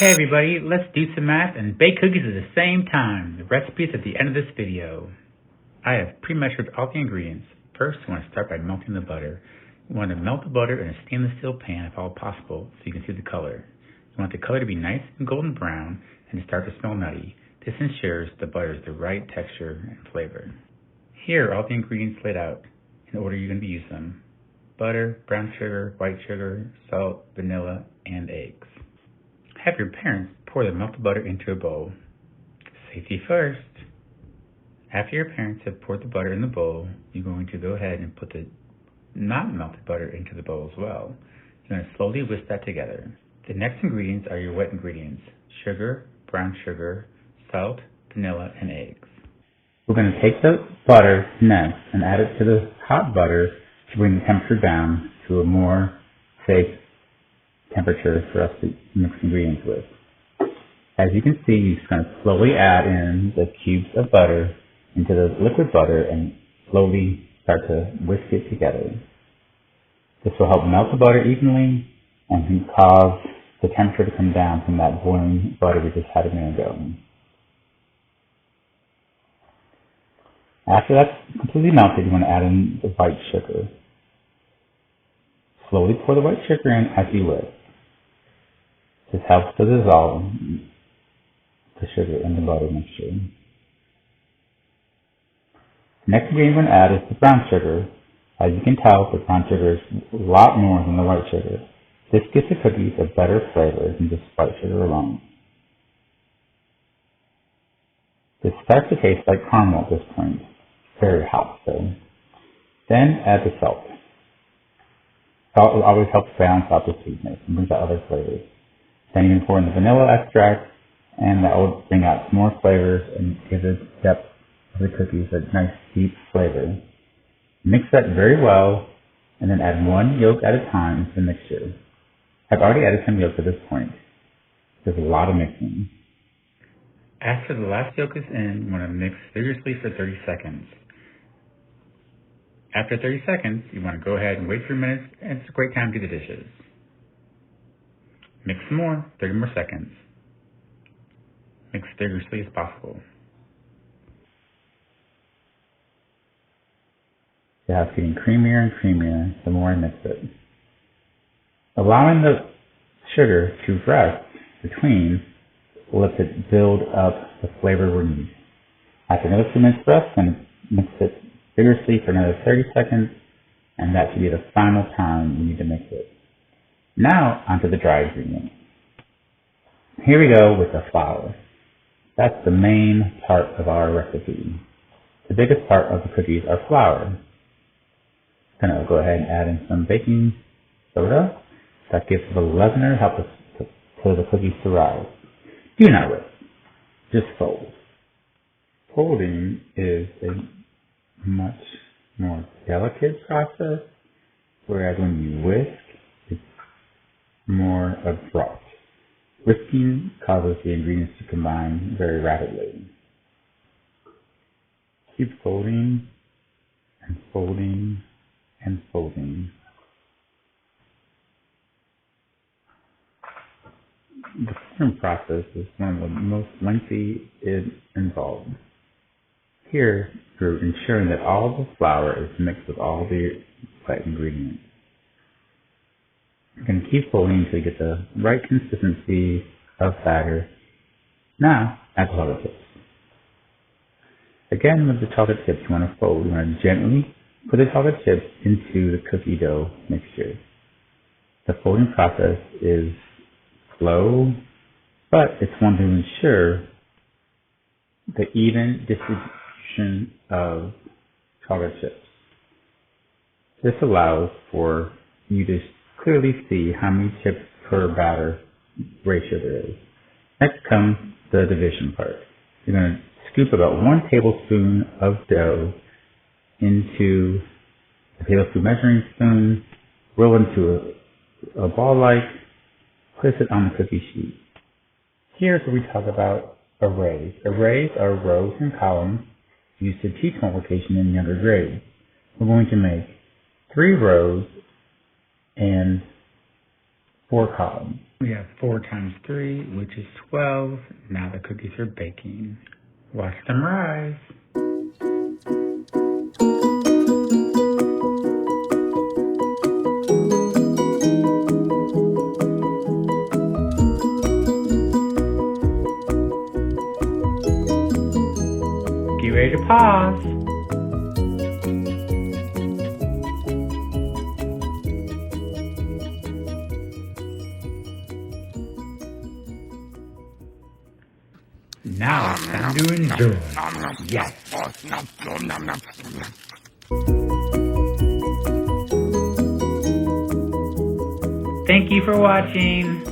Hey everybody, let's do some math and bake cookies at the same time. The recipe is at the end of this video. I have pre-measured all the ingredients. First, you want to start by melting the butter. You want to melt the butter in a stainless steel pan if all possible so you can see the color. You want the color to be nice and golden brown and to start to smell nutty. This ensures the butter is the right texture and flavor. Here are all the ingredients laid out in order you're going to use them. Butter, brown sugar, white sugar, salt, vanilla, and eggs. Have your parents pour the melted butter into a bowl. Safety first. After your parents have poured the butter in the bowl, you're going to go ahead and put the not melted butter into the bowl as well. You're going to slowly whisk that together. The next ingredients are your wet ingredients: sugar, brown sugar, salt, vanilla, and eggs. We're going to take the butter next and add it to the hot butter to bring the temperature down to a more safe temperature for us to mix ingredients with. As you can see, you're just going to slowly add in the cubes of butter into the liquid butter and slowly start to whisk it together. This will help melt the butter evenly and can cause the temperature to come down from that boiling butter we just had a minute ago. After that's completely melted, you want to add in the white sugar. Slowly pour the white sugar in as you whisk. This helps to dissolve the sugar in the butter mixture. The next ingredient we're going to add is the brown sugar. As you can tell, the brown sugar is a lot more than the white sugar. This gives the cookies a better flavor than just white sugar alone. This starts to taste like caramel at this point. Very hot though. Then add the salt. Salt always helps balance out the sweetness and brings out other flavors. Then you can pour in the vanilla extract, and that will bring out more flavors and give the depth of the cookies a nice deep flavor. Mix that very well, and then add one yolk at a time into the mixture. I've already added some yolk at this point. There's a lot of mixing. After the last yolk is in, you want to mix vigorously for 30 seconds. After 30 seconds, you want to go ahead and wait 3 minutes, and it's a great time to do the dishes. Mix some more, 30 more seconds. Mix vigorously as possible. Yeah, it's getting creamier and creamier the more I mix it. Allowing the sugar to rest between lets it build up the flavor we need. After another 2 minutes rest, then mix it vigorously for another 30 seconds, and that should be the final time you need to mix it. Now, onto the dry ingredient. Here we go with the flour. That's the main part of our recipe. The biggest part of the cookies are flour. I'm going to go ahead and add in some baking soda. That gives the leavener, help us for the cookies to rise. Do not whisk, just fold. Folding is a much more delicate process, whereas when you whisk, it's more abrupt. Whisking causes the ingredients to combine very rapidly. Keep folding and folding and folding. The folding process is one of the most lengthy involved. Here, we're ensuring that all the flour is mixed with all the wet ingredients. You're going to keep folding until you get the right consistency of batter. Now, add the chocolate chips. Again, with the chocolate chips, you want to fold. You want to gently put the chocolate chips into the cookie dough mixture. The folding process is slow, but it's one to ensure the even distribution of chocolate chips. This allows for you to clearly see how many chips per batter ratio there is. Next comes the division part. You're going to scoop about 1 tablespoon of dough into a tablespoon measuring spoon, roll into a ball-like, place it on the cookie sheet. Here's where we talk about arrays. Arrays are rows and columns used to teach multiplication in younger grades. We're going to make 3 rows and 4 columns. We have 4 times 3, which is 12. Now the cookies are baking. Watch them rise. Get ready to pause. Now it's time to enjoy. Yes. Thank you for watching.